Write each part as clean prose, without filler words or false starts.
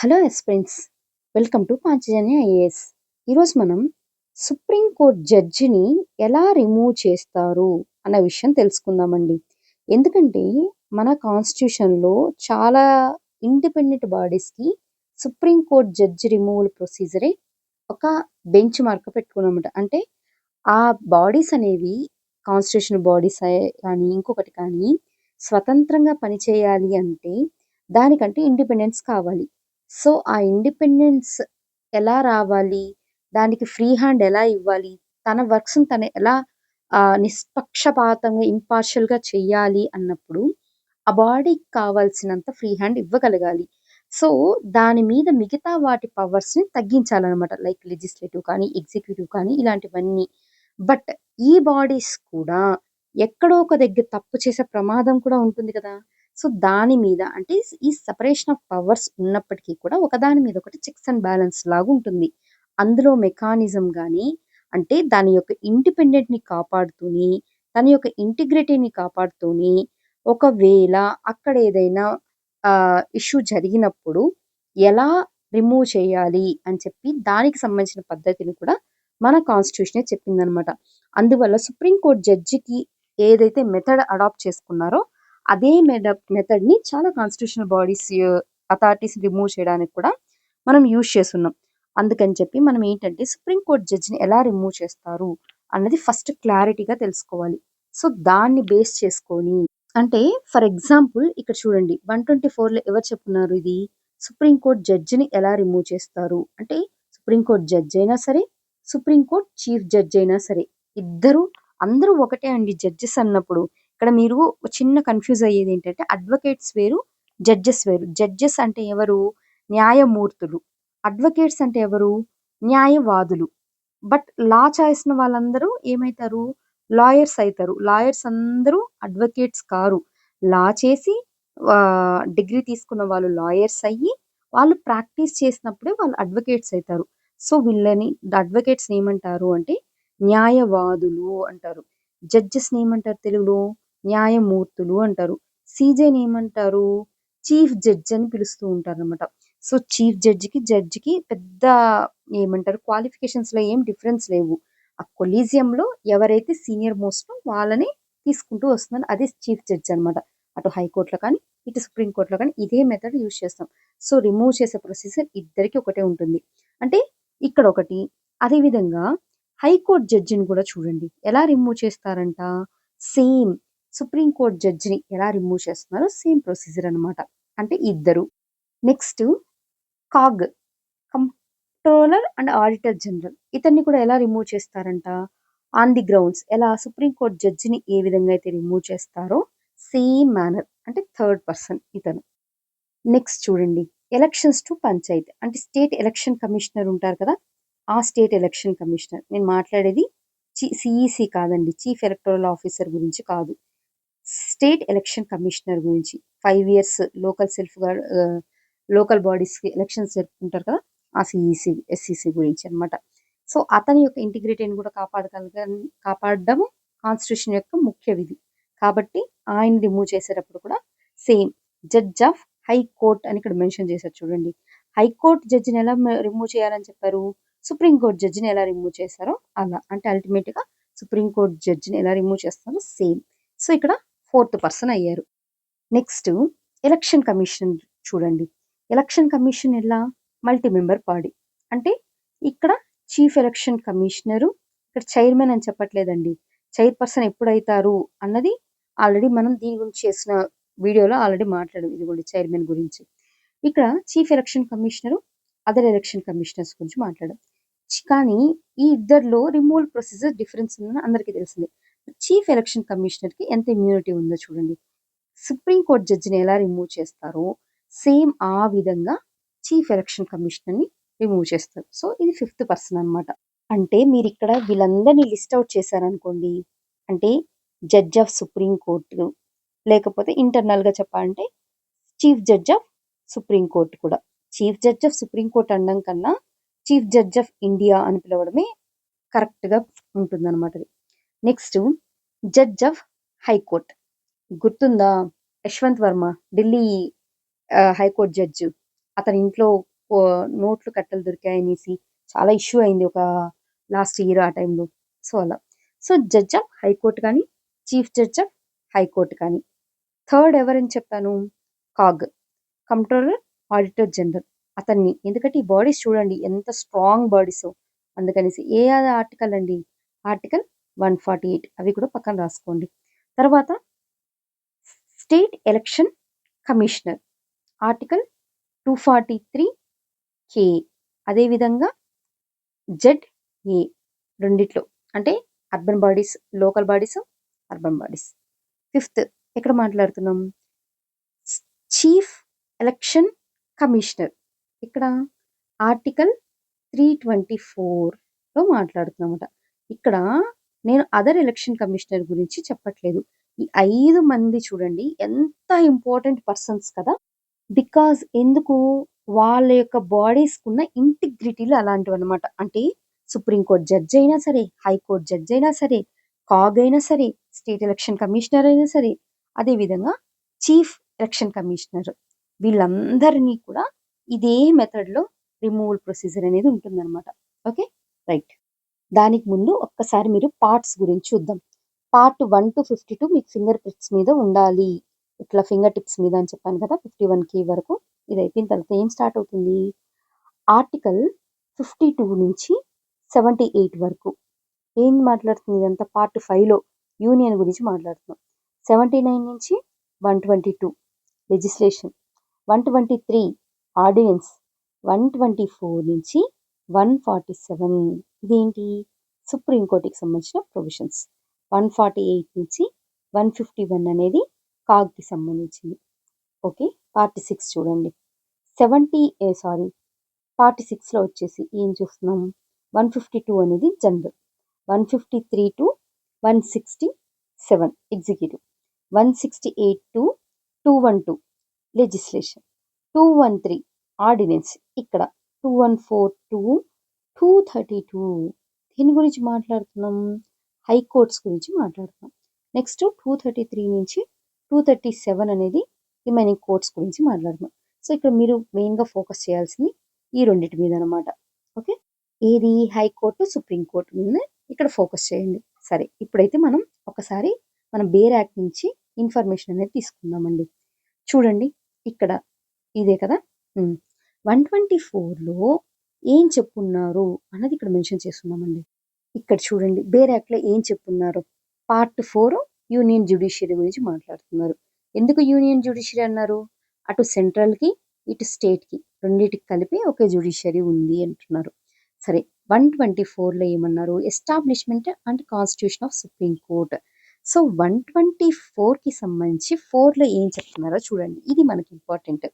Hello yes friends. Welcome to Panchajanya IAS. ఈరోజు మనం supreme court జడ్జిని ఎలా రిమూవ్ చేస్తారు అన్న విషయం తెలుసుకుందామండి. ఎందుకంటే మన కాన్స్టిట్యూషన్‌లో చాలా ఇండిపెండెంట్ బాడీస్‌కి సుప్రీం కోర్ట్ జడ్జి రిమూవల్ ప్రొసీజరే ఒక బెంచ్ మార్క్ పెట్టుకున్నామట. అంటే ఆ బాడీస్ అనేవి కాన్స్టిట్యూషనల్ బాడీస్ కానీ, ఇంకొకటి కానీ స్వతంత్రంగా పనిచేయాలి అంటే దానికంటే ఇండిపెండెన్స్ కావాలి. సో, ఆ ఇండిపెండెన్స్ ఎలా రావాలి? దానికి ఫ్రీ హ్యాండ్ ఎలా ఇవ్వాలి? తన వర్క్స్‌ని తను ఎలా నిష్పక్షపాతంగా, ఇంపార్షియల్‌గా చెయ్యాలి అన్నప్పుడు, ఆ బాడీకి కావాల్సినంత ఫ్రీ హ్యాండ్ ఇవ్వగలగాలి. సో, దాని మీద మిగతా వాటి పవర్స్‌ని తగ్గించాలనమాట. లైక్ లెజిస్లేటివ్ కానీ, ఎగ్జిక్యూటివ్ కానీ ఇలాంటివన్నీ. బట్ ఈ బాడీస్ కూడా ఎక్కడో ఒక దగ్గర తప్పు చేసే ప్రమాదం కూడా ఉంటుంది కదా! సో, దాని మీద అంటే ఈ సెపరేషన్ ఆఫ్ పవర్స్ ఉన్నప్పటికీ కూడా ఒకదాని మీద ఒకటి చెక్స్ అండ్ బ్యాలెన్స్ లాగుంటుంది. అందులో మెకానిజం గాని అంటే దాని యొక్క ఇండిపెండెంట్‌ని కాపాడుతూని, తన యొక్క ఇంటిగ్రిటీని కాపాడుతూని, ఒకవేళ అక్కడ ఏదైనా ఇష్యూ జరిగినప్పుడు ఎలా రిమూవ్ చేయాలి అని చెప్పి దానికి సంబంధించిన పద్ధతిని కూడా మన కాన్స్టిట్యూషనే చెప్పిందనమాట. అందువల్ల సుప్రీం కోర్ట్ జడ్జికి ఏదైతే మెథడ్ అడాప్ట్ చేసుకున్నారో అదే మెథడ్‌ని చాలా కాన్స్టిట్యూషనల్ బాడీస్ అథారిటీస్ రిమూవ్ చేయడానికి కూడా మనం యూజ్ చేసున్నాం. అందుకని చెప్పి మనం ఏంటంటే సుప్రీం కోర్ట్ జడ్జిని ఎలా రిమూవ్ చేస్తారు అన్నది ఫస్ట్ క్లారిటీగా తెలుసుకోవాలి. సో, దాన్ని బేస్ చేసుకొని అంటే ఫర్ ఎగ్జాంపుల్ ఇక్కడ చూడండి 124లో ఎవరు చెప్పున్నారు ఇది? సుప్రీం కోర్ట్ జడ్జిని ఎలా రిమూవ్ చేస్తారు? అంటే సుప్రీం కోర్ట్ జడ్జ్ అయినా సరే, సుప్రీం కోర్ట్ చీఫ్ జడ్జ్ అయినా సరే ఇద్దరు అందరూ ఒకటే అండి జడ్జెస్ అన్నప్పుడు. ఇక్కడ మీరు ఒక చిన్న కన్‌ఫ్యూజ్ అయ్యేదేంటంటే అడ్వొకేట్స్ వేరు, జడ్జెస్ వేరు. జడ్జెస్ అంటే ఎవరు? న్యాయమూర్తులు. అడ్వొకేట్స్ అంటే ఎవరు? న్యాయవాదులు. బట్ లా చేసిన వాళ్ళందరూ ఏమైతారు? లాయర్స్ అయితారు. లాయర్స్ అందరూ అడ్వొకేట్స్ కారు. లా చేసి డిగ్రీ తీసుకున్న వాళ్ళు లాయర్స్ అయ్యి, వాళ్ళు ప్రాక్టీస్ చేసినప్పుడే వాళ్ళు అడ్వొకేట్స్ అయితారు. సో, వీళ్ళని అడ్వొకేట్స్‌ని ఏమంటారు అంటే న్యాయవాదులు అంటారు. జడ్జెస్‌ని ఏమంటారు తెలుగులో? న్యాయమూర్తులు అంటారు. సీజేని ఏమంటారు? చీఫ్ జడ్జ్ అని పిలుస్తూ ఉంటారనమాట. సో, చీఫ్ జడ్జికి పెద్ద ఏమంటారు క్వాలిఫికేషన్స్‌లో ఏం డిఫరెన్స్ లేవు. ఆ కొలీజియంలో ఎవరైతే సీనియర్ మోస్టో వాళ్ళని తీసుకుంటూ వస్తున్నారు. అదే చీఫ్ జడ్జ్ అనమాట. అటు హైకోర్ట్‌లో కానీ, ఇటు సుప్రీం కోర్ట్‌లో కానీ ఇదే మెథడ్ యూజ్ చేస్తాం. సో, రిమూవ్ చేసే ప్రొసీజర్ ఇద్దరికీ ఒకటే ఉంటుంది. అంటే ఇక్కడొకటి, అదేవిధంగా హైకోర్ట్ జడ్జిని కూడా చూడండి. ఎలా రిమూవ్ చేస్తారంట? సేమ్ సుప్రీం కోర్ట్ జడ్జిని ఎలా రిమూవ్ చేస్తున్నారో సేమ్ ప్రొసీజర్ అనమాట. అంటే ఇద్దరు. Next CAG comptroller and auditor general. ఇతన్ని కూడా ఎలా రిమూవ్ చేస్తారంట? ఆన్ ది గ్రౌండ్స్ ఎలా సుప్రీం కోర్ట్ జడ్జిని ఏ విధంగా అయితే రిమూవ్ చేస్తారో సేమ్ మేనర్ అంటే థర్డ్ పర్సన్ ఇతను. నెక్స్ట్ చూడండి ఎలక్షన్స్ టు పంచాయత్ అంటే స్టేట్ ఎలక్షన్ కమిషనర్ ఉంటారు కదా! ఆ స్టేట్ ఎలక్షన్ కమిషనర్. నేను మాట్లాడేది సీఈసీ కాదండి. చీఫ్ ఎలక్టోరల్ ఆఫీసర్ గురించి కాదు. స్టేట్ ఎలక్షన్ కమిషనర్ గురించి 5 ఇయర్స్ లోకల్ బాడీస్‌కి ఎలక్షన్స్ జరుపుకుంటారు కదా! ఆ సీఈసీ, ఎస్ఈసీ గురించి అన్నమాట. సో, అతని యొక్క ఇంటిగ్రిటీని కూడా కాపాడడం కాన్స్టిట్యూషన్ యొక్క ముఖ్య విధి. కాబట్టి ఆయన రిమూవ్ చేసేటప్పుడు కూడా same judge of high court అని ఇక్కడ మెన్షన్ చేశారు చూడండి. హైకోర్ట్ జడ్జిని ఎలా రిమూవ్ చేయాలని చెప్పారు? సుప్రీం కోర్ట్ జడ్జిని ఎలా రిమూవ్ చేశారో అలా. అంటే అల్టిమేట్‌గా సుప్రీం కోర్ట్ జడ్జిని ఎలా రిమూవ్ చేస్తారో సేమ్. సో, ఇక్కడ ఫోర్త్ పర్సన్ అయ్యారు. నెక్స్ట్ ఎలక్షన్ కమిషన్ చూడండి. ఎలక్షన్ కమిషన్ ఎలా? Multi member body. అంటే ఇక్కడ చీఫ్ ఎలక్షన్ కమిషనరు, ఇక్కడ చైర్మన్ అని చెప్పట్లేదండి. చైర్పర్సన్ ఎప్పుడైతారు అన్నది ఆల్రెడీ మనం దీని గురించి చేసిన వీడియోలో ఆల్రెడీ మాట్లాడాం. ఇదిగోండి చైర్మన్ గురించి. ఇక్కడ chief election commissioner, other election commissioners గురించి మాట్లాడాం. కానీ ఈ ఇద్దరిలో రిమూవల్ ప్రొసీజర్ డిఫరెన్స్ ఉందని అందరికీ తెలిసిందే. చీఫ్ ఎలక్షన్ కమిషనర్‌కి ఎంత ఇమ్యూనిటీ ఉందో చూడండి. సుప్రీం కోర్ట్ జడ్జిని ఎలా రిమూవ్ చేస్తారో సేమ్ ఆ విధంగా చీఫ్ ఎలక్షన్ కమిషనర్‌ని రిమూవ్ చేస్తారు. సో, ఇది ఫిఫ్త్ పర్సన్ అనమాట. అంటే మీరిక్కడ వీళ్ళందరిని లిస్ట్ ఔట్ చేశారనుకోండి. అంటే జడ్జ్ ఆఫ్ సుప్రీం కోర్టు లేకపోతే ఇంటర్నల్‌గా చెప్పాలంటే chief judge of supreme court కూడా. Chief judge of supreme court అనడం కన్నా చీఫ్ జడ్జ్ ఆఫ్ ఇండియా అని పిలవడమే కరెక్ట్‌గా ఉంటుందన్నమాట అది. Next judge of high court. గుర్తుందా? Yashwant Varma Delhi high court judge. అతని ఇంట్లో నోట్లు కట్టలు దొరికాయనేసి చాలా ఇష్యూ అయింది ఒక లాస్ట్ ఇయర్ ఆ టైంలో. సో, అలా. సో, జడ్జ్ ఆఫ్ హైకోర్ట్ కానీ, చీఫ్ జడ్జ్ ఆఫ్ హైకోర్ట్ కానీ. థర్డ్ ఎవరని చెప్పాను? కాగ్. Comptroller, auditor general. అతన్ని. ఎందుకంటే ఈ బాడీస్ చూడండి ఎంత స్ట్రాంగ్ బాడీసో. అందుకనేసి. ఏ ఆర్టికల్ అండి? ఆర్టికల్ 148. అవి కూడా పక్కన రాసుకోండి. తర్వాత స్టేట్ ఎలక్షన్ కమిషనర్. ఆర్టికల్ 243 అదేవిధంగా జెడ్-ఏ రెండిట్లో. అంటే urban bodies, local bodies, urban bodies. Fifth ఎక్కడ మాట్లాడుతున్నాం? Chief election commissioner. ఇక్కడ ఆర్టికల్ 324లో మాట్లాడుతున్నామట. ఇక్కడ నేను అదర్ ఎలక్షన్ కమిషనర్ గురించి చెప్పట్లేదు. ఈ 5 మంది చూడండి ఎంత ఇంపార్టెంట్ పర్సన్స్ కదా! బికాజ్ ఎందుకు? వాళ్ళ యొక్క బాడీస్‌కున్న ఇంటిగ్రిటీలు అలాంటివన్నమాట. అంటే సుప్రీంకోర్ట్ జడ్జ్ అయినా సరే, హైకోర్ట్ జడ్జ్ అయినా సరే, కాగ్ అయినా సరే, స్టేట్ ఎలక్షన్ కమిషనర్ అయినా సరే, అదేవిధంగా చీఫ్ ఎలక్షన్ కమిషనర్ వీళ్ళందరినీ కూడా ఇదే మెథడ్‌లో రిమూవల్ ప్రొసీజర్ అనేది ఉంటుందన్నమాట. ఓకే. రైట్. దానికి ముందు ఒక్కసారి మీరు పార్ట్స్ గురించి చూద్దాం. పార్ట్ 1-52 మీకు ఫింగర్ టిప్స్ మీద ఉండాలి. ఇట్లా ఫింగర్ టిప్స్ మీద అని చెప్పాను కదా! 51 వరకు. ఇది అయిపోయిన తర్వాత ఏం స్టార్ట్ అవుతుంది? ఆర్టికల్ 52 నుంచి 78 వరకు. ఏం మాట్లాడుతుంది ఇదంతా? పార్ట్ 5లో యూనియన్ గురించి మాట్లాడుతున్నాం. 79 నుంచి 122 లెజిస్లేషన్, 123 ఆర్డినెన్స్, 124 నుంచి 147 ఇదేంటి? సుప్రీంకోర్టుకి సంబంధించిన ప్రొవిజన్స్. 148 నుంచి 151 అనేది కాగ్‌కి సంబంధించింది. ఓకే. పార్ట్ 6 చూడండి. పార్ట్ 6లో వచ్చేసి ఏం చూస్తున్నాం? 152 అనేది జనరల్, 153-167 ఎగ్జిక్యూటివ్, 168-212 లెజిస్లేషన్, 213 ఆర్డినెన్స్. ఇక్కడ 2142-232 దీని గురించి మాట్లాడుతున్నాం. హైకోర్ట్స్ గురించి మాట్లాడుతున్నాం. నెక్స్ట్ 233 నుంచి 237 అనేది రిమైనింగ్ కోర్ట్స్ గురించి మాట్లాడుతున్నాం. సో ఇక్కడ మీరు మెయిన్గా ఫోకస్ చేయాల్సింది ఈ రెండింటి మీద అనమాట. ఓకే. ఏది? హైకోర్టు, సుప్రీంకోర్టు మీద ఇక్కడ ఫోకస్ చేయండి. సరే, ఇప్పుడైతే మనం ఒకసారి మన బేర్ యాక్ట్ నుంచి ఇన్ఫర్మేషన్ అనేది తీసుకుందామండి. చూడండి ఇక్కడ ఇదే కదా. 124లో ఏం చెప్పున్నారు అన్నది ఇక్కడ మెన్షన్ చేస్తున్నామండి. ఇక్కడ చూడండి బేర్ యాక్ట్లో ఏం చెప్పున్నారు. పార్ట్ 4 యూనియన్ జ్యుడిషియరీ గురించి మాట్లాడుతున్నారు. ఎందుకు యూనియన్ జ్యుడిషియరీ అన్నారు? అటు సెంట్రల్కి ఇటు స్టేట్కి రెండింటికి కలిపి ఒకే జ్యుడిషియరీ ఉంది అంటున్నారు. సరే, 124లో ఏమన్నారు? Establishment and constitution of supreme court. So 124కి సంబంధించి 4లో ఏం చెప్తున్నారో చూడండి. ఇది మనకి ఇంపార్టెంట్.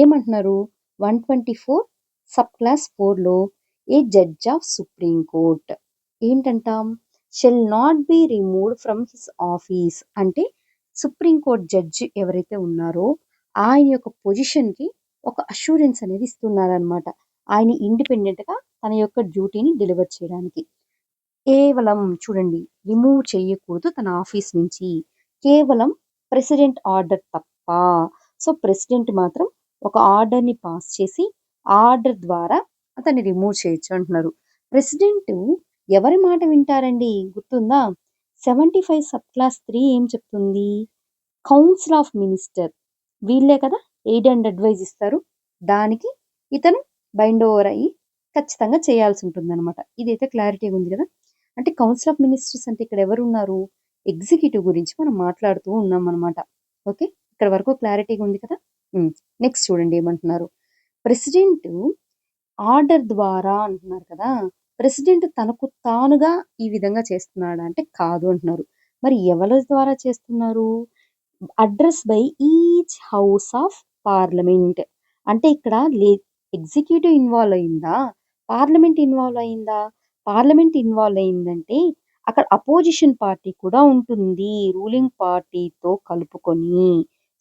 ఏమంటున్నారు? 124 సబ్ క్లాస్ 4లో a judge of supreme court ఏంటంటాం? Shall not be removed from his office. అంటే సుప్రీం కోర్ట్ జడ్జి ఎవరైతే ఉన్నారో ఆయన యొక్క పొజిషన్కి ఒక అష్యూరెన్స్ అనేది ఇస్తున్నారనమాట. ఆయన ఇండిపెండెంట్గా తన యొక్క డ్యూటీని డెలివర్ చేయడానికి. కేవలం చూడండి రిమూవ్ చేయకూడదు తన ఆఫీస్ నుంచి, కేవలం ప్రెసిడెంట్ ఆర్డర్ తప్ప. సో ప్రెసిడెంట్ మాత్రం ఒక ఆర్డర్ని పాస్ చేసి ఆర్డర్ ద్వారా అతన్ని రిమూవ్ చేయొచ్చు అంటున్నారు. ప్రెసిడెంట్ ఎవరి మాట వింటారండి? గుర్తుందా? 75 సబ్ క్లాస్ 3 ఏం చెప్తుంది? కౌన్సిల్ ఆఫ్ మినిస్టర్ వీళ్ళే కదా ఎయిడ్ అండ్ అడ్వైజ్ ఇస్తారు. దానికి ఇతను బైండ్ ఓవర్ అయ్యి ఖచ్చితంగా చేయాల్సి ఉంటుంది అనమాట. ఇదైతే క్లారిటీగా ఉంది కదా. అంటే కౌన్సిల్ ఆఫ్ మినిస్టర్స్ అంటే ఇక్కడ ఎవరు ఉన్నారు? ఎగ్జిక్యూటివ్ గురించి మనం మాట్లాడుతూ ఉన్నాం అనమాట. ఓకే, ఇక్కడ వరకు క్లారిటీగా ఉంది కదా. నెక్స్ట్ చూడండి ఏమంటున్నారు. ప్రెసిడెంట్ ఆర్డర్ ద్వారా అంటున్నారు కదా. ప్రెసిడెంట్ తనకు తానుగా ఈ విధంగా చేస్తున్నాడా అంటే కాదు అంటున్నారు. మరి ఎవరి ద్వారా చేస్తున్నారు? Address by each house of parliament. అంటే ఇక్కడ ఎగ్జిక్యూటివ్ ఇన్వాల్వ్ అయిందా? పార్లమెంట్ ఇన్వాల్వ్ అయిందా? పార్లమెంట్ ఇన్వాల్వ్ అయిందంటే అక్కడ అపోజిషన్ పార్టీ కూడా ఉంటుంది రూలింగ్ పార్టీతో కలుపుకొని.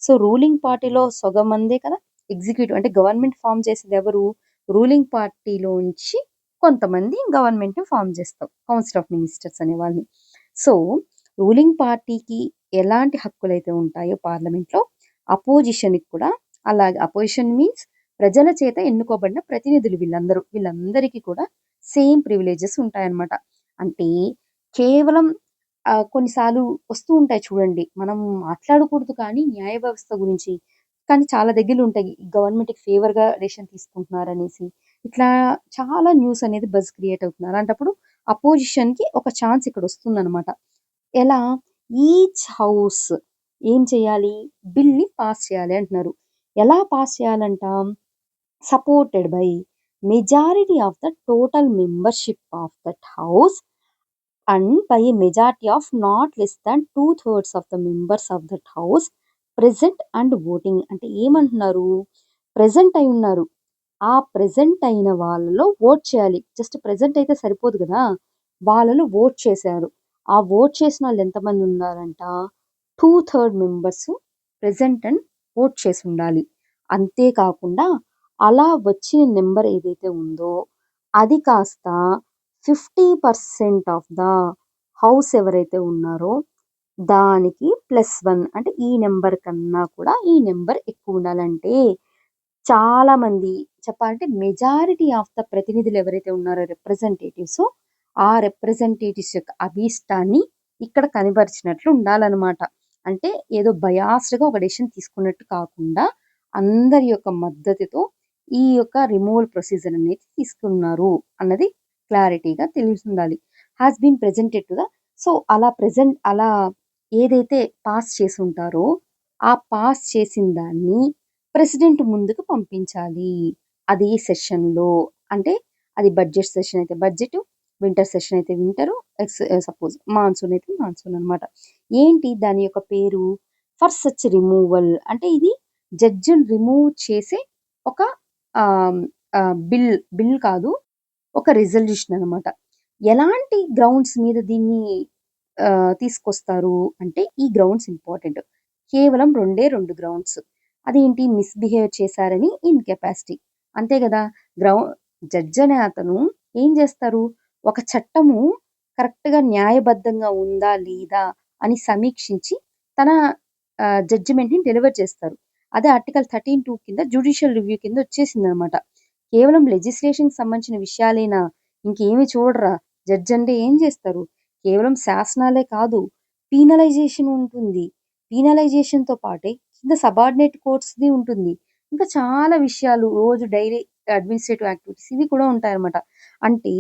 సో రూలింగ్ పార్టీలో సగం మందే కదా ఎగ్జిక్యూటివ్. అంటే గవర్నమెంట్ ఫామ్ చేసేది ఎవరు? రూలింగ్ పార్టీలోంచి కొంతమంది గవర్నమెంట్ ఫామ్ చేస్తాం, కౌన్సిల్ ఆఫ్ మినిస్టర్స్ అనే వాళ్ళని. సో రూలింగ్ పార్టీకి ఎలాంటి హక్కులైతే ఉంటాయో పార్లమెంట్లో, అపోజిషన్కి కూడా అలాగే. అపోజిషన్ మీన్స్ ప్రజల చేత ఎన్నుకోబడిన ప్రతినిధులు వీళ్ళందరూ. వీళ్ళందరికీ కూడా సేమ్ ప్రివిలేజెస్ ఉంటాయన్నమాట. అంటే కేవలం కొన్నిసార్లు వస్తూ ఉంటాయి చూడండి. మనం మాట్లాడకూడదు కానీ న్యాయ వ్యవస్థ గురించి. కానీ చాలా దగ్గరలుంటాయి. గవర్నమెంట్‌కి ఫేవర్‌గా డెసిషన్ తీసుకుంటున్నారనేసి. ఇట్లా చాలా న్యూస్ అనేది బజ్ క్రియేట్ అవుతుంది. అలాంటప్పుడు అపోజిషన్‌కి ఒక ఛాన్స్ ఇక్కడొస్తుందనమాట. ఎలా? ఈచ్ హౌస్ ఏం చేయాలి? బిల్‌ని పాస్ చేయాలి అంటున్నారు. ఎలా పాస్ చేయాలంట? Supported by majority of the total membership of that house and by a majority of not less than 2/3 of the members of that house present and voting. అంటే ఏమంటున్నారు? Present అయ్యున్నారు. ఆ present అయిన వాళ్ళలో vote చేయాలి. Just present అయితే సరిపోదు గదా! వాళ్ళలో ఓట్ చేశారు. ఆ ఓట్ చేసినోళ్ళు ఎంతమంది ఉన్నారంట? 2/3 మెంబర్స్ ప్రెజెంట్ అండ్ ఓట్ చేసుండాలి. అంతే కాకుండా అలా వచ్చిన నంబర్ ఏదైతే ఉందో అది కాస్త 50% ఆఫ్ ద హౌస్ ఎవరైతే ఉన్నారో దానికి +1 అంటే ఈ నంబర్ కన్నా కూడా ఈ నంబర్ ఎక్కువుండాలంటే చాలామంది చెప్పాలంటే మెజారిటీ ఆఫ్ ద ప్రతినిధులు ఎవరైతే ఉన్నారో రిప్రజెంటేటివ్స్, ఆ రిప్రజెంటేటివ్స్ యొక్క అభీష్టాన్ని ఇక్కడ కనబరిచినట్లు ఉండాలనమాట. అంటే ఏదో బయాస్డ్‌గా ఒక డెసిషన్ తీసుకున్నట్టు కాకుండా, అందరి యొక్క మద్దతుతో ఈ యొక్క రిమూవల్ ప్రొసీజర్ అనేది తీసుకున్నారు అన్నది క్లారిటీగా తెలిసుండాలి. Has been presented to the so, అలా ఏదైతే పాస్ చేసుంటారో, ఆ పాస్ చేసిన దాన్ని ప్రెసిడెంట్ ముందుకు పంపించాలి. అదే సెషన్‌లో. అంటే అది బడ్జెట్ సెషన్ అయితే బడ్జెటు, వింటర్ సెషన్ అయితే వింటరు, సపోజ్ మాన్సూన్ అయితే మాన్సూన్ అనమాట. ఏంటి దాని యొక్క పేరు? ఫర్ సచ్ రిమూవల్ అంటే ఇది జడ్జిని రిమూవ్ చేసే ఒక ఆహ్, బిల్ కాదు. ఒక రిజల్యూషన్ అనమాట. ఎలాంటి గ్రౌండ్స్ మీద దీన్ని తీసుకొస్తారు అంటే ఈ గ్రౌండ్స్ ఇంపార్టెంట్. కేవలం 2 గ్రౌండ్స్. అదేంటి మిస్‌బిహేవ్ చేశారని ఇన్‌కెపాసిటీ. అంతే గదా! గ్రౌ జడ్జ్ అనే అతను ఏం జేస్తారు? ఒక చట్టము కరెక్ట్‌గా న్యాయబద్ధంగా ఉందా? లేదా? అని సమీక్షించి తన జడ్జిమెంట్‌ని డెలివర్ చేస్తారు. అదే ఆర్టికల్ 13(2) కింద జ్యుడిషియల్ రివ్యూ కింద వచ్చేసిందనమాట. కేవలం లెజిస్లేషన్‌కి సంబంధించిన విషయాలేనా? ఇంకేమి చూడరా? జడ్జ్ అంటే ఏం జేస్తారు? కేవలం శాసనాలే కాదు, పీనలైజేషన్ ఉంటుంది. పీనలైజేషన్‌తో పాటే కింద సబార్డినేట్ కోర్ట్స్‌ది ఉంటుంది. ఇంకా చాలా విషయాలు రోజు డైలీ అడ్మినిస్ట్రేటివ్ యాక్టివిటీస్ ఇవి కూడా ఉంటాయన్నమాట. అంటే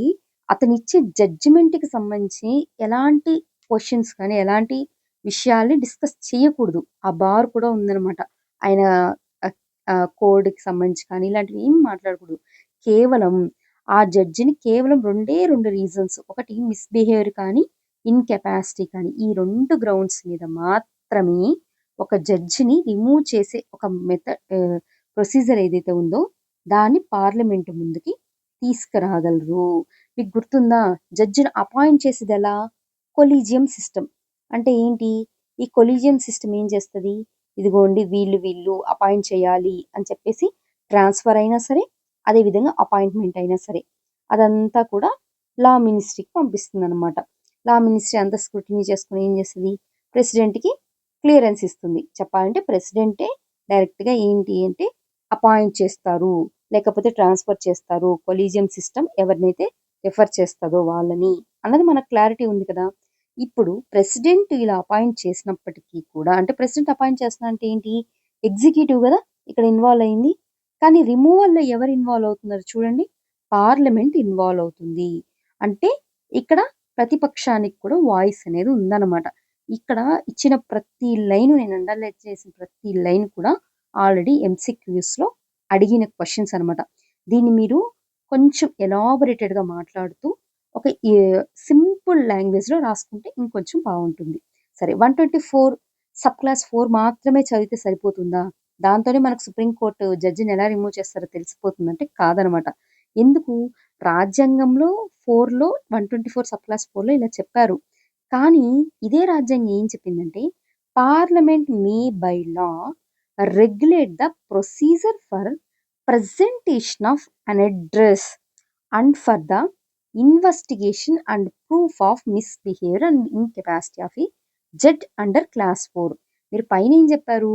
అతనిచ్చే జడ్జిమెంట్‌కి సంబంధించి ఎలాంటి క్వెషన్స్ కానీ, ఎలాంటి విషయాల్ని డిస్కస్ చేయకూడదు. ఆ బార్ కూడా ఉందన్నమాట. ఆయన కోడ్‌కి సంబంధించి కానీ ఇలాంటివి ఏమి మాట్లాడకూడదు. కేవలం ఆ జడ్జిని కేవలం 2 రీజన్స్ ఒకటి మిస్‌బిహేవియర్ కానీ, ఇన్‌కెపాసిటీ కానీ ఈ 2 గ్రౌండ్స్ మీద మాత్రమే ఒక జడ్జిని రిమూవ్ చేసే ఒక ప్రొసీజర్ ఏదైతే ఉందో దాన్ని పార్లమెంట్ ముందుకి తీసుకురాగలరు. మీకు గుర్తుందా? జడ్జిని అపాయింట్ చేసేదెలా? Collegium system. అంటే ఏంటి? ఈ కొలీజియం సిస్టమ్ ఏం చేస్తది? ఇదిగోండి వీళ్ళు అపాయింట్ చేయాలి అని చెప్పేసి ట్రాన్స్‌ఫర్ అయినా సరే, అదే విధంగా అపాయింట్‌మెంట్ అయినా సరే, అదంతా కూడా లా మినిస్ట్రీకి పంపిస్తుందనమాట. లా మినిస్ట్రీ అంతా స్క్రూటినీ చేసుకొని ఏం చేస్తది? ప్రెసిడెంట్‌కి క్లియరెన్స్ ఇస్తుంది. చెప్పాలంటే ప్రెసిడెంటే డైరెక్ట్‌గా ఏంటి అంటే అపాయింట్ చేస్తారు. లేకపోతే ట్రాన్స్‌ఫర్ చేస్తారు. కొలీజియం సిస్టమ్ ఎవరినైతే రిఫర్ చేస్తదో వాళ్ళని అన్నది మనకు క్లారిటీ ఉంది కదా! ఇప్పుడు ప్రెసిడెంట్ ఇలా అపాయింట్ చేసినప్పటికీ కూడా అంటే ప్రెసిడెంట్ అపాయింట్ చేస్తున్నా అంటే ఏంటి? ఎగ్జిక్యూటివ్ గదా! ఇక్కడ ఇన్వాల్వ్ అయింది. కానీ రిమూవల్‌లో ఎవరు ఇన్వాల్వ్ అవుతున్నారు చూడండి? పార్లమెంట్ ఇన్వాల్వ్ అవుతుంది. అంటే ఇక్కడ ప్రతిపక్షానికి కూడా వాయిస్ అనేది ఉందన్నమాట. ఇక్కడ ఇచ్చిన ప్రతి లైను నేను అండర్‌లైన్ చేసిన ప్రతి లైన్ కూడా ఆల్రెడీ ఎంసీక్యూస్‌లో అడిగిన క్వెషన్స్ అనమాట. దీన్ని మీరు కొంచెం ఎలాబొరేటెడ్‌గా మాట్లాడుతూ ఒక సింపుల్ లాంగ్వేజ్‌లో రాసుకుంటే ఇంకొంచెం బావుంటుంది. సరే 124 సబ్ క్లాస్ 4 మాత్రమే చదివితే సరిపోతుందా? దాంతోనే మనకు సుప్రీం కోర్ట్ జడ్జిని ఎలా రిమూవ్ చేస్తారో తెలిసిపోతుందంటే కాదనమాట. ఎందుకు? రాజ్యాంగంలో 4లో 124 సబ్ క్లాస్ 4లో ఇలా చెప్పారు. కానీ ఇదే రాజ్యాంగం ఏం చెప్పిందంటే parliament May by law regulate the procedure for presentation of an address and for the investigation and proof of misbehaviour and incapacity of a judge under class 4. మీరు పైన ఏం చెప్పారు?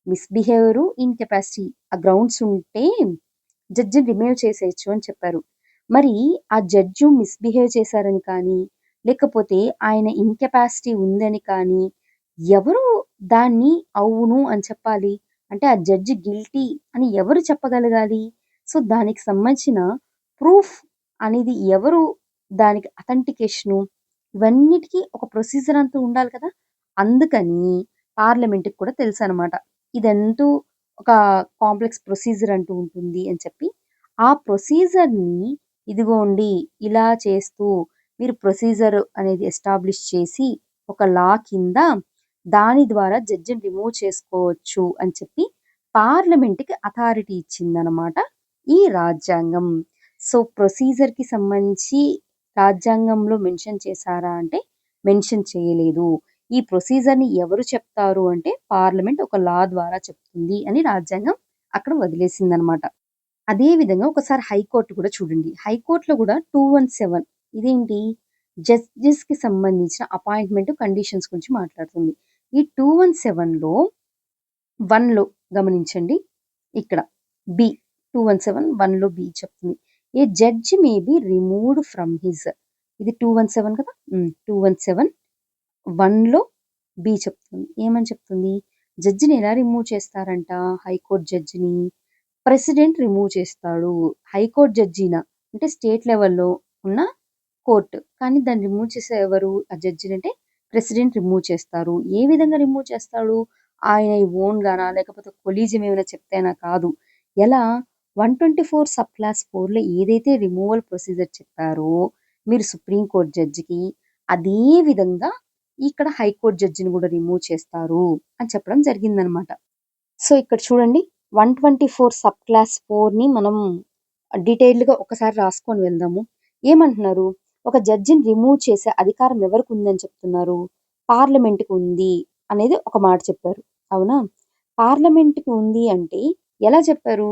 మిస్‌బిహేవియరు, ఇన్‌కెపాసిటీ ఆ గ్రౌండ్స్ ఉంటే జడ్జిని రిమూవ్ చేసేయొచ్చు అని చెప్పారు. మరి ఆ జడ్జు మిస్‌బిహేవ్ చేశారని కానీ, లేకపోతే ఆయన ఇన్‌కెపాసిటీ ఉందని కానీ, ఎవరు దాన్ని అవును అని చెప్పాలి? అంటే ఆ జడ్జి గిల్టీ అని ఎవరు చెప్పగలగాలి? సో, దానికి సంబంధించిన ప్రూఫ్ అనేది ఎవరు దానికి అథెంటికేషను ఇవన్నిటికి ఒక ప్రొసీజర్ అంటూ ఉండాలి కదా! అందుకని పార్లమెంట్‌కి కూడా తెలుసనమాట. ఇదంటూ ఒక కాంప్లెక్స్ ప్రొసీజర్ అంటూ ఉంటుంది అని చెప్పి, ఆ ప్రొసీజర్‌ని ఇదిగోండి ఇలా చేస్తూ మీరు ప్రొసీజర్ అనేది ఎస్టాబ్లిష్ చేసి, ఒక లా కింద దాని ద్వారా జడ్జిని రిమూవ్ చేసుకోవచ్చు అని చెప్పి పార్లమెంట్‌కి అథారిటీ ఇచ్చిందనమాట ఈ రాజ్యాంగం. సో, ప్రొసీజర్‌కి సంబంధించి రాజ్యాంగంలో మెన్షన్ చేశారా అంటే మెన్షన్ చేయలేదు. ఈ ప్రొసీజర్‌ని ఎవరు చెప్తారు అంటే పార్లమెంట్ ఒక లా ద్వారా చెప్తుంది అని రాజ్యాంగం అక్కడ వదిలేసిందనమాట. అదే విధంగా ఒకసారి హైకోర్ట్ కూడా చూడండి. హైకోర్ట్‌లో కూడా 217 ఇదేంటి జడ్జెస్‌కి సంబంధించిన అపాయింట్‌మెంట్ కండిషన్స్ గురించి మాట్లాడుతుంది. ఈ 217లో 1లో గమనించండి. ఇక్కడ బి 217 1లో బి చెప్తుంది. ఏ judge may be removed from his ఇది 217 కదా! 217 1లో బి చెప్తుంది. ఏమని చెప్తుంది? జడ్జిని ఎలా రిమూవ్ చేస్తారంట హైకోర్ట్ జడ్జిని? ప్రెసిడెంట్ రిమూవ్ చేస్తాడు. హైకోర్ట్ జడ్జిన అంటే స్టేట్ లెవెల్‌లో ఉన్న కోర్ట్. కానీ దాన్ని రిమూవ్ చేసే ఎవరు? ఆ జడ్జినంటే ప్రెసిడెంట్ రిమూవ్ చేస్తారు. ఏ విధంగా రిమూవ్ చేస్తాడు? ఆయన ఓన్‌గానా? లేకపోతే కొలీజియం ఏమైనా చెప్తేనా? కాదు. ఎలా? 124 సబ్ క్లాస్ 4లో ఏదైతే రిమూవల్ ప్రొసీజర్ చెప్పారో మీరు సుప్రీం కోర్ట్ జడ్జికి, అదే విధంగా ఇక్కడ హైకోర్ట్ జడ్జిని గూడా రిమూవ్ చేస్తారు అని చెప్పడం జరిగిందనమాట. సో, ఇక్కడ చూడండి 124 సబ్ క్లాస్ 4ని మనం డీటెయిల్డ్‌గా ఒకసారి రాసుకొని వెళ్దాము. ఏమంటున్నారు? ఒక జడ్జిని రిమూవ్ చేసే అధికారం ఎవరికుందని చెప్తున్నారు? పార్లమెంట్‌కి ఉంది అనేది ఒక మాట చెప్పారు. అవునా? పార్లమెంట్‌కి ఉంది అంటే ఎలా చెప్పారు?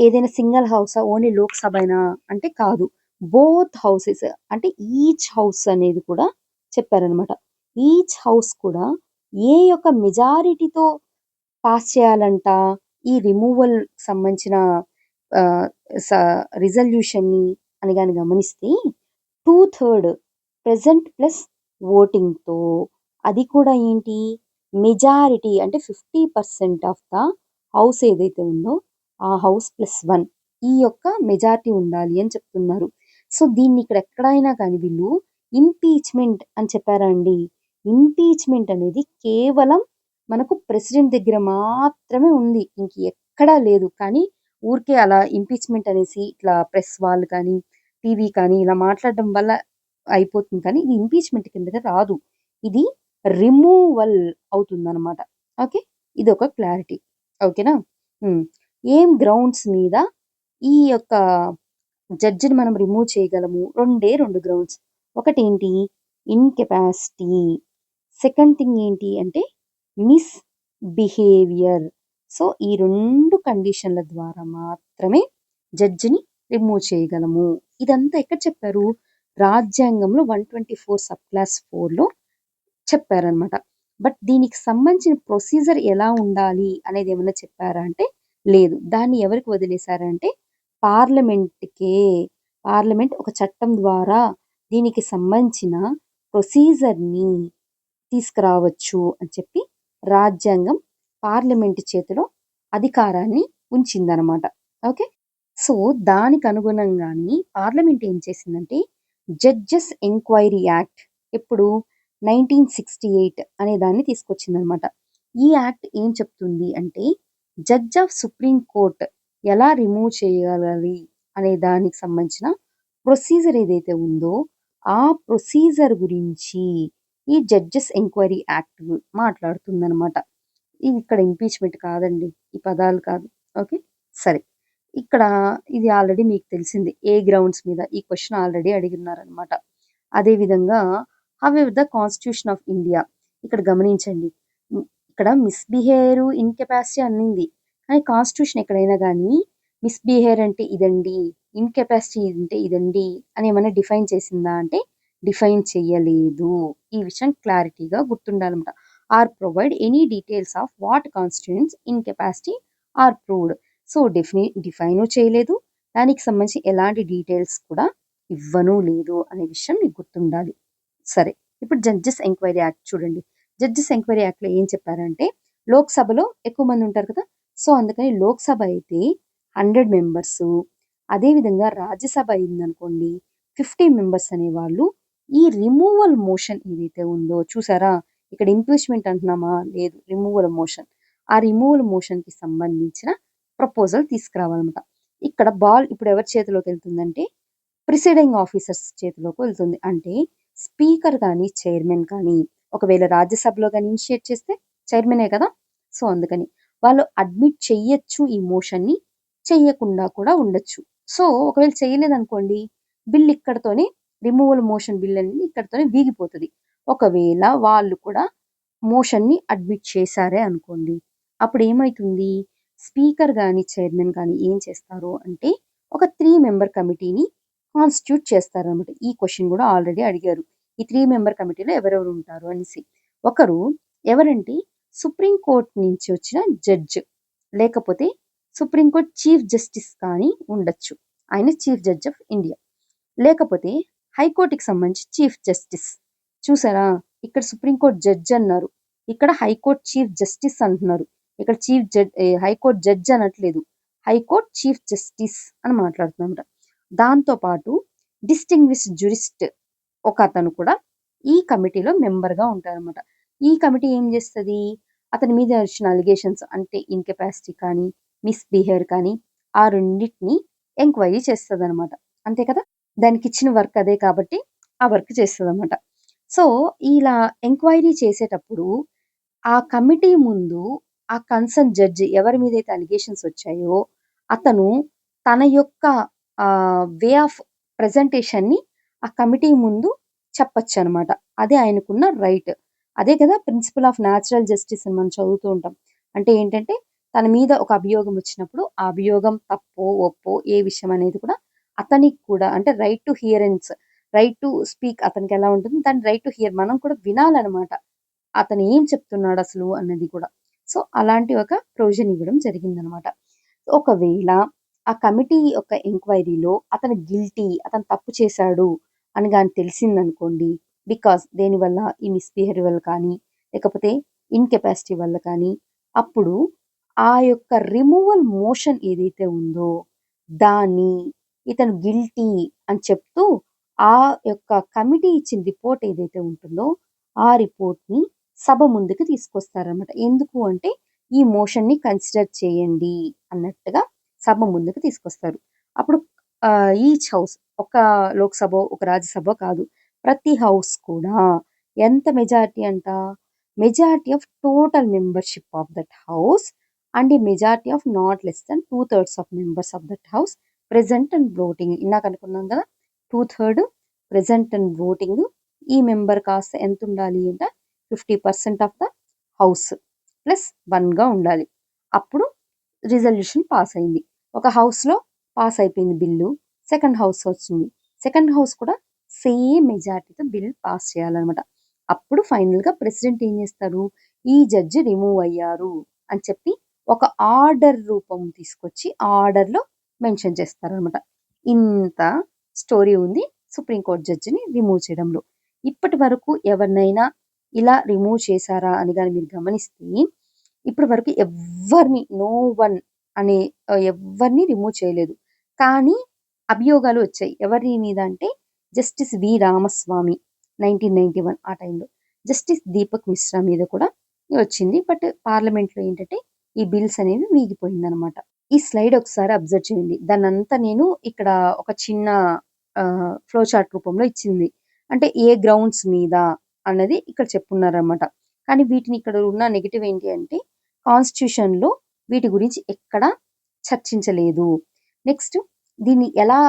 ఏదైనా సింగిల్ హౌసా? ఓన్లీ లోక్‌సభేనా? అంటే కాదు. బోత్ హౌసెస్ అంటే ఈచ్ హౌస్ అనేది కూడా చెప్పారనమాట. ఈచ్ హౌస్ కూడా ఏ యొక్క మెజారిటీతో పాస్ చేయాలంట ఈ రిమూవల్ సంబంధించిన ఆహ్, స రిజల్యూషన్‌ని అని గాని గమనిస్తే 2/3 ప్రెజెంట్ ప్లస్ ఓటింగ్‌తో అది కూడా ఏంటి మెజారిటీ అంటే 50% ఆఫ్ ద హౌస్ ఏదైతే ఉందో ఆ హౌస్ +1 ఈ యొక్క మెజారిటీ ఉండాలి అని చెప్తున్నారు. సో, దీన్ని ఇక్కడ ఎక్కడైనా కానీ వీళ్ళు ఇంపీచ్‌మెంట్ అని చెప్పారా అండి? ఇంపీచ్‌మెంట్ అనేది కేవలం మనకు ప్రెసిడెంట్ దగ్గర మాత్రమే ఉంది. ఇంక ఎక్కడా లేదు. కానీ ఊరికే అలా ఇంపీచ్‌మెంట్ అనేసి ఇట్లా ప్రెస్ వాళ్ళు కానీ, టీవీ కానీ ఇలా మాట్లాడడం వల్ల అయిపోతుంది కానీ ఇది ఇంపీచ్‌మెంట్ కిందకి రాదు. ఇది రిమూవల్ అవుతుందనమాట. ఓకే. ఇదొక క్లారిటీ. ఓకేనా? హ్మ్. ఏం గ్రౌండ్స్ మీద ఈ యొక్క జడ్జిని మనం రిమూవ్ చేయగలము? 2 గ్రౌండ్స్. ఒకటేంటి ఇన్‌కెపాసిటీ. సెకండ్ థింగ్ ఏంటి అంటే మిస్‌బిహేవియర్. సో, ఈ 2 కండిషన్‌ల ద్వారా మాత్రమే జడ్జిని రిమూవ్ చేయగలము. ఇదంతా ఎక్కడ చెప్పారు? రాజ్యాంగంలో 124 సబ్ క్లాస్ 4లో చెప్పారనమాట. బట్ దీనికి సంబంధించిన ప్రొసీజర్ ఎలా ఉండాలి అనేది ఏమన్నా చెప్పారా అంటే లేదు. దాన్ని ఎవరికి వదిలేసారంటే పార్లమెంట్‌కే. పార్లమెంట్ ఒక చట్టం ద్వారా దీనికి సంబంధించిన ప్రొసీజర్‌ని తీసుకురావచ్చు అని చెప్పి రాజ్యాంగం పార్లమెంట్ చేతిలో అధికారాన్ని ఉంచిందనమాట. ఓకే. సో, దానికి అనుగుణంగానే పార్లమెంట్ ఏం చేసిందంటే జడ్జెస్ ఎంక్వైరీ యాక్ట్ ఎప్పుడు 1968 అనే దాన్ని తీసుకొచ్చిందనమాట. ఈ యాక్ట్ ఏం చెప్తుంది అంటే జడ్జ్ ఆఫ్ సుప్రీం కోర్ట్ ఎలా రిమూవ్ చేయగలాలి అనే దానికి సంబంధించిన ప్రొసీజర్ ఏదైతే ఉందో ఆ ప్రొసీజర్ గురించి ఈ జడ్జెస్ ఎంక్వైరీ యాక్ట్ మాట్లాడుతుందనమాట. ఇది ఇక్కడ ఇంపీచ్‌మెంట్ కాదండి. ఈ పదాలు కాదు. ఓకే. సరే. ఇక్కడ ఇది ఆల్రెడీ మీకు తెలిసిందే. ఏ గ్రౌండ్స్ మీద ఈ క్వెషన్ ఆల్రెడీ అడిగున్నారనమాట. అదే విధంగా however the constitution of India ఇక్కడ గమనించండి. ఇక్కడ మిస్‌బిహేవియర్, ఇన్‌కెపాసిటీ అన్నింది. కానీ కాన్స్టిట్యూషన్ ఎక్కడైనా గానీ మిస్‌బిహేవియర్ అంటే ఇదండి, ఇన్‌కెపాసిటీ అంటే ఇదండి అని ఏమన్నా డిఫైన్ చేసిందా అంటే డిఫైన్ చెయ్యలేదు. ఈ విషయం క్లారిటీగా గుర్తుండాలన్నమాట. Or provide any details of what constituents incapacity are proved. So, define చేయలేదు. దానికి సంబంధించి ఎలాంటి డీటెయిల్స్ కూడా ఇవ్వను లేదు అనే విషయం మీకు గుర్తుండాలి. సరే. ఇప్పుడు జడ్జెస్ ఎంక్వైరీ యాక్ట్ చూడండి. జడ్జెస్ ఎంక్వైరీ యాక్ట్‌లో ఏం చెప్పారంటే, లోక్‌సభలో ఎక్కువ మంది ఉంటారు కదా! సో, అందుకని లోక్‌సభ అయితే 100 మెంబర్సు. అదేవిధంగా రాజ్యసభ అయిందనుకోండి 50 మెంబర్స్ అనేవాళ్ళు ఈ రిమూవల్ మోషన్ ఏదైతే ఉందో చూసారా? ఇక్కడ ఇంపీచ్‌మెంట్ అంటున్నామా? లేదు. Removal motion. ఆ రిమూవల్ మోషన్‌కి సంబంధించిన ప్రపోజల్ తీసుకురావాలన్నమాట. ఇక్కడ బాల్ ఇప్పుడు ఎవరి చేతిలోకెళ్తుందంటే ప్రిసైడింగ్ ఆఫీసర్స్ చేతిలోకి వెళ్తుంది. అంటే స్పీకర్ కానీ, చైర్మన్ కానీ ఒకవేళ రాజ్యసభలో గాని ఇనిషియేట్ చేస్తే చైర్మనే కదా! సో, అందుకని. వాళ్ళు అడ్మిట్ చెయ్యొచ్చు ఈ మోషన్‌ని. చెయ్యకుండా కూడా ఉండొచ్చు. సో, ఒకవేళ చేయలేదనుకోండి బిల్ ఇక్కడితోనే రిమూవల్ మోషన్ బిల్ అనేది ఇక్కడితోనే వీగిపోతది. ఒకవేళ వాళ్ళు కూడా మోషన్‌ని అడ్మిట్ చేశారే అనుకోండి. అప్పుడేమైతుంది స్పీకర్ గాని, చైర్మన్ గాని ఏం చేస్తారు అంటే ఒక 3 మెంబర్ కమిటీని కాన్స్టిట్యూట్ చేస్తారనమాట. ఈ క్వెషన్ గూడా ఆల్రెడీ అడిగారు. ఈ 3 మెంబర్ కమిటీలో ఎవరెవరు ఉంటారు అనేసి. ఒకరు ఎవరంటే సుప్రీం కోర్ట్ నుంచి వచ్చిన జడ్జ్. లేకపోతే సుప్రీం కోర్ట్ చీఫ్ జస్టిస్ కానీ ఉండొచ్చు. ఆయన చీఫ్ జడ్జ్ ఆఫ్ ఇండియా. లేకపోతే హైకోర్ట్‌కి సంబంధించి చీఫ్ జస్టిస్. చూసారా? ఇక్కడ సుప్రీం కోర్ట్ జడ్జ్ అన్నారు. ఇక్కడ హైకోర్ట్ చీఫ్ జస్టిస్ అంటున్నారు. ఇక్కడ హైకోర్ట్ జడ్జ్ అనట్లేదు. హైకోర్ట్ చీఫ్ జస్టిస్ అని మాట్లాడుతున్నామట. దాంతో పాటు డిస్టింగ్విష్డ్ జ్యూరిస్ట్ ఒకతను కూడా ఈ కమిటీలో మెంబర్‌గా ఉంటారనమాట. ఈ కమిటీ ఏం చేస్తది? అతని మీద వచ్చిన అలిగేషన్స్ అంటే ఇన్‌కెపాసిటీ కానీ, మిస్‌బిహేవియర్ కానీ ఆ రెండిటిని ఎంక్వైరీ చేస్తదనమాట. అంతే కదా! దానికిచ్చిన వర్క్ అదే కాబట్టి ఆ వర్క్ చేస్తదనమాట. సో, ఇలా ఎంక్వైరీ చేసేటప్పుడు ఆ కమిటీ ముందు ఆ కన్సర్న్ జడ్జ్ ఎవరి మీదైతే అలిగేషన్స్ వచ్చాయో అతను తన యొక్క వే ఆఫ్ ప్రెజెంటేషన్‌ని ఆ కమిటీ ముందు చెప్పొచ్చనమాట. అదే ఆయనకున్న రైట్. అదే కదా ప్రిన్సిపల్ ఆఫ్ న్యాచురల్ జస్టిస్ అని మనం చదువుతూ ఉంటాం. అంటే ఏంటంటే తన మీద ఒక అభియోగం వచ్చినప్పుడు ఆ అభియోగం తప్పో, ఒప్పో ఏ విషయం అనేది కూడా అతనికి కూడా అంటే right to hearing, right to speak అతనికి ఎలా ఉంటుంది దాని రైట్ టు హియర్ మనం కూడా వినాలనమాట. అతను ఏం చెప్తున్నాడసలు అన్నది కూడా. సో, అలాంటి ఒక ప్రొవిజన్ ఇవ్వడం జరిగిందనమాట. ఒకవేళ ఆ కమిటీ యొక్క ఎంక్వైరీలో అతను గిల్టీ, అతను తప్పు చేశాడు అని గాని తెలిసిందనుకోండి, బికాజ్ దేనివల్ల ఈ మిస్‌బిహేవియర్ వల్ల కానీ, లేకపోతే ఇన్‌కెపాసిటీ వల్ల కానీ, అప్పుడు ఆ యొక్క రిమూవల్ మోషన్ ఏదైతే ఉందో, దాన్ని ఇతను గిల్టీ అని చెప్తూ, ఆ యొక్క కమిటీ ఇచ్చిన రిపోర్ట్ ఏదైతే ఉంటుందో, ఆ రిపోర్ట్‌ని సభ ముందుకు తీసుకొస్తారనమాట. ఎందుకు అంటే, ఈ మోషన్‌ని కన్సిడర్ చేయండి అన్నట్టుగా సభ ముందుకు తీసుకొస్తారు. అప్పుడు ఈచ్ హౌస్ ఒక లోక్‌సభో, ఒక రాజ్యసభో కాదు. ప్రతి హౌస్ కూడా ఎంత మెజారిటీ అంట? Majority of total membership of that house and A majority of not less than 2/3 of members of that house present and voting. ఇందాక అనుకున్నాం కదా! 2/3 ప్రెజెంట్ అండ్ వోటింగ్. ఈ మెంబర్ కాస్త ఎంతుండాలి అంట 50% ఆఫ్ ద హౌస్ ప్లస్ 1గా ఉండాలి. అప్పుడు రిజల్యూషన్ పాస్ అయింది. ఒక హౌస్‌లో పాస్ అయిపోయింది బిల్లు. సెకండ్ హౌస్ వచ్చింది. సెకండ్ హౌస్ కూడా సేమ్ మెజారిటీతో బిల్ పాస్ చేయాలనమాట. అప్పుడు ఫైనల్‌గా ప్రెసిడెంట్ ఏం చేస్తారు? ఈ జడ్జి రిమూవ్ అయ్యారు అని చెప్పి ఒక ఆర్డర్ రూపం తీసుకొచ్చి ఆ ఆర్డర్‌లో మెన్షన్ చేస్తారనమాట. ఇంత స్టోరీ ఉంది సుప్రీం కోర్ట్ జడ్జిని రిమూవ్ చేయడంలో. ఇప్పటి వరకు ఎవరినైనా ఇలా రిమూవ్ చేశారా అని గాని మీరు గమనిస్తే ఇప్పటి వరకు ఎవ్వరిని నో వన్ అనే ఎవ్వరిని రిమూవ్ చేయలేదు. కానీ అభియోగాలు వచ్చాయి. ఎవరి మీద అంటే జస్టిస్ వి. రామస్వామి 1991 ఆ టైంలో. జస్టిస్ దీపక్ మిశ్రా మీద కూడా వచ్చింది. బట్ పార్లమెంట్‌లో ఏంటంటే ఈ బిల్స్ అనేవి వీగిపోయిందనమాట. ఈ స్లైడ్ ఒకసారి అబ్జర్వ్ చేయండి. దాన్నంతా నేను ఇక్కడ ఒక చిన్న ఫ్లో చార్ట్ రూపంలో ఇచ్చింది. అంటే ఏ గ్రౌండ్స్ మీద అన్నది ఇక్కడ చెప్పున్నారనమాట. కానీ వీటిని ఇక్కడ ఉన్న నెగెటివ్ ఏంటి అంటే కాన్స్టిట్యూషన్‌లో వీటి గురించి ఎక్కడ చర్చించలేదు. నెక్స్ట్ దీన్ని ఎలా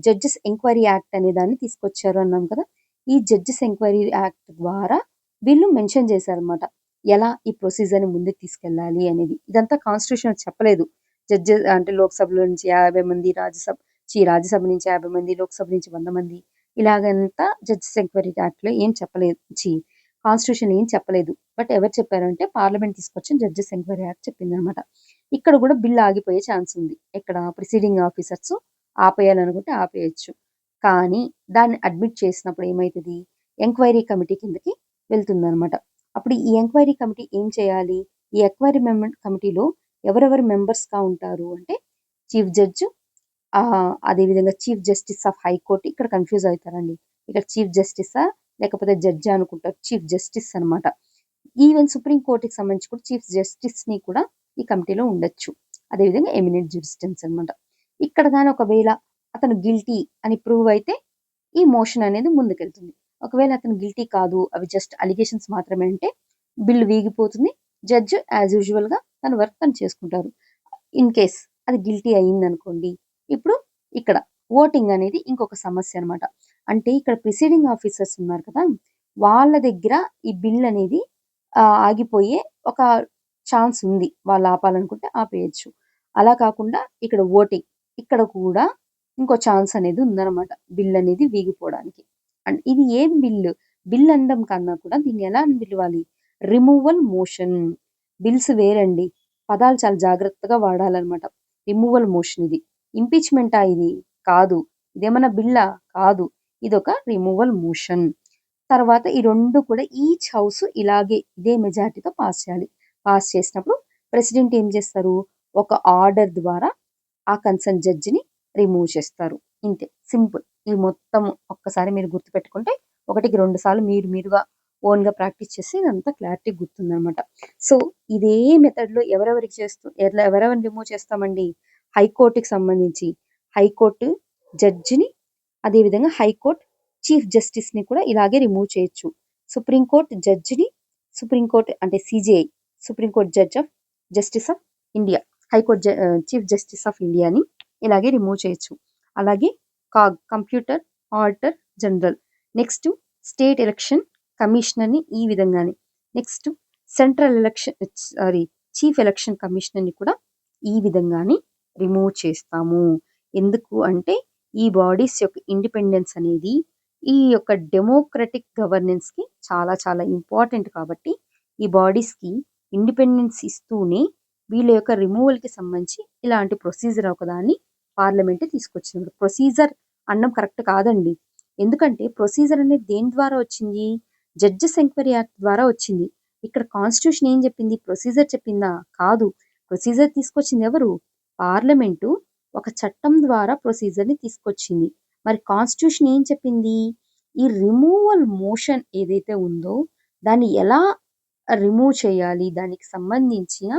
జడ్జెస్ ఎంక్వైరీ యాక్ట్ అనే దాన్ని తీసుకొచ్చారు అన్నాం కదా! ఈ జడ్జెస్ ఎంక్వైరీ యాక్ట్ ద్వారా వీళ్ళు మెన్షన్ చేశారనమాట. ఎలా ఈ ప్రొసీజర్‌ని ముందుకు తీసుకెళ్ళాలి అనేది. ఇదంతా కాన్స్టిట్యూషన్‌లో చెప్పలేదు. జడ్జెస్ అంటే లోక్‌సభలో నుంచి 50 మంది, రాజ్యసభ నుంచి 50 మంది, లోక్‌సభ నుంచి 100 మంది ఇలాగంతా జడ్జెస్ ఎంక్వైరీ యాక్ట్‌లో ఏం చెప్పలేదు. కాన్స్టిట్యూషన్ ఏం చెప్పలేదు. బట్ ఎవరు చెప్పారంటే పార్లమెంట్ తీసుకొచ్చిన జడ్జెస్ ఎంక్వైరీ యాక్ట్ చెప్పిందనమాట. ఇక్కడ కూడా బిల్ ఆగిపోయే ఛాన్స్ ఉంది. ఇక్కడ ప్రిసైడింగ్ ఆఫీసర్స్ ఆపేయాలనుకుంటే ఆపేయొచ్చు. కానీ దాన్ని అడ్మిట్ చేసినప్పుడు ఏమైతది? ఎంక్వైరీ కమిటీ కిందకి వెళ్తుందనమాట. అప్పుడు ఈ ఎంక్వైరీ కమిటీ ఏం చేయాలి? ఈ ఎంక్వైరీ కమిటీలో ఎవరెవరు మెంబర్స్‌గా ఉంటారు అంటే చీఫ్ జడ్జ్, అదేవిధంగా చీఫ్ జస్టిస్ ఆఫ్ హైకోర్ట్. ఇక్కడ కన్‌ఫ్యూజ్ అవుతారండి. ఇక్కడ చీఫ్ జస్టిసా? లేకపోతే జడ్జా అనుకుంటారు. చీఫ్ జస్టిస్ అనమాట. ఈవెన్ సుప్రీం కోర్ట్‌కి సంబంధించి కూడా చీఫ్ జస్టిస్‌ని కూడా ఈ కమిటీలో ఉండొచ్చు. అదేవిధంగా ఎమినెంట్ జ్యూరిస్డిక్షన్స్ అనమాట. ఇక్కడ గాని ఒకవేళ అతను గిల్టీ అని ప్రూవ్ అయితే ఈ మోషన్ అనేది ముందుకెళ్తుంది. ఒకవేళ అతను గిల్టీ కాదు, అవి జస్ట్ అలిగేషన్స్ మాత్రమే అంటే బిల్ వీగిపోతుంది. జడ్జ్ యాజ్ యూజువల్‌గా తన వర్క్ తను చేసుకుంటారు. ఇన్ కేస్ అది గిల్టీ అయిందనుకోండి, ఇప్పుడు ఇక్కడ ఓటింగ్ అనేది ఇంకొక సమస్య అనమాట. అంటే ఇక్కడ ప్రిసైడింగ్ ఆఫీసర్స్ ఉన్నారు కదా! వాళ్ళ దగ్గర ఈ బిల్ అనేది ఆగిపోయే ఒక ఛాన్స్ ఉంది. వాళ్ళు ఆపాలనుకుంటే ఆపేయొచ్చు. అలా కాకుండా ఇక్కడ ఓటింగ్, ఇక్కడ కూడా ఇంకో ఛాన్స్ అనేది ఉందనమాట బిల్ అనేది వీగిపోవడానికి. అండ్ ఇది ఏం బిల్లు? బిల్ అనడం కన్నా కూడా దీన్ని ఎలా అని పిలవాలి? Removal motion. బిల్స్ వేరండి. పదాలు చాలా జాగ్రత్తగా వాడాలనమాట. రిమూవల్ మోషన్ ఇది. ఇంపీచ్‌మెంటా ఇది? కాదు. ఇదేమన్నా బిల్లా? కాదు. ఇదొక రిమూవల్ మోషన్. తర్వాత ఈ 2 కూడా ఈచ్ హౌస్ ఇలాగే ఇదే మెజారిటీతో పాస్ చేయాలి. పాస్ చేసినప్పుడు ప్రెసిడెంట్ ఏం చేస్తారు? ఒక ఆర్డర్ ద్వారా ఆ కన్సర్న్ జడ్జిని రిమూవ్ చేస్తారు. ఇంతే సింపుల్. ఇది మొత్తం ఒక్కసారి మీరు గుర్తుపెట్టుకుంటే 1కి 2 సార్లు మీరుగా ఓన్‌గా ప్రాక్టీస్ చేస్తే ఇదంతా క్లారిటీ గుర్తుందనమాట. సో, ఇదే మెథడ్‌లో ఎవరెవరిని రిమూవ్ చేస్తామండి? హైకోర్ట్‌కి సంబంధించి హైకోర్టు జడ్జిని, అదేవిధంగా హైకోర్ట్ చీఫ్ జస్టిస్‌ని కూడా ఇలాగే రిమూవ్ చేయొచ్చు. సుప్రీంకోర్టు జడ్జిని, సుప్రీంకోర్టు అంటే CJI, supreme court justice of India, high court chief justice of ఇండియాని ఇలాగే రిమూవ్ చేయొచ్చు. అలాగే computer auditor general, next state election కమిషనర్‌ని ఈ విధంగానే, నెక్స్ట్ చీఫ్ ఎలక్షన్ కమిషనర్‌ని కూడా ఈ విధంగానే రిమూవ్ చేస్తాము. ఎందుకు అంటే ఈ బాడీస్ యొక్క ఇండిపెండెన్స్ అనేది ఈ యొక్క డెమోక్రటిక్ గవర్నెన్స్‌కి చాలా చాలా ఇంపార్టెంట్ కాబట్టి ఈ బాడీస్‌కి ఇండిపెండెన్స్ ఇస్తూనే వీళ్ళ యొక్క రిమూవల్‌కి సంబంధించి ఇలాంటి ప్రొసీజర్ ఒకదాన్ని పార్లమెంట్ తీసుకొచ్చింది. ప్రొసీజర్ అనడం కరెక్ట్ కాదండి. ఎందుకంటే ప్రొసీజర్ అనేది దేని ద్వారా వచ్చింది? జడ్జెస్ ఎంక్వైరీ యాక్ట్ ద్వారా వచ్చింది. ఇక్కడ కాన్స్టిట్యూషన్ ఏం చెప్పింది? ప్రొసీజర్ చెప్పిందా? కాదు. ప్రొసీజర్ తీసుకొచ్చింది ఎవరు? పార్లమెంటు ఒక చట్టం ద్వారా ప్రొసీజర్‌ని తీసుకొచ్చింది. మరి కాన్స్టిట్యూషన్ ఏం చెప్పింది? ఈ రిమూవల్ మోషన్ ఏదైతే ఉందో దాన్ని ఎలా రిమూవ్ చేయాలి? దానికి సంబంధించిన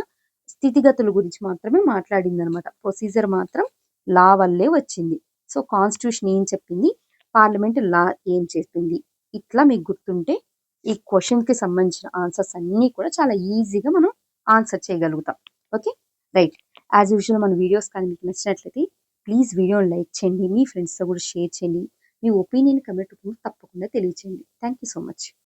స్థితిగతుల గురించి మాత్రమే మాట్లాడిందనమాట. ప్రొసీజర్ మాత్రం లా వల్లే వచ్చింది. సో, కాన్స్టిట్యూషన్ ఏం చెప్పింది? పార్లమెంట్ లా ఏం చెప్పింది? ఇట్లా మీకు గుర్తుంటే ఈ క్వెషన్‌కి సంబంధించిన ఆన్సర్స్ అన్నీ కూడా చాలా ఈజీగా మనం ఆన్సర్ చేయగలుగుతాం. ఓకే. రైట్. యాజ్ యూజువల్ మన వీడియోస్ కానీ మీకు నచ్చినట్లయితే ప్లీజ్ వీడియోని లైక్ చేయండి. మీ ఫ్రెండ్స్‌తో కూడా షేర్ చేయండి. మీ ఒపీనియన్ కమెంట్ రూపంలో తప్పకుండా తెలియచేయండి. Thank you so much.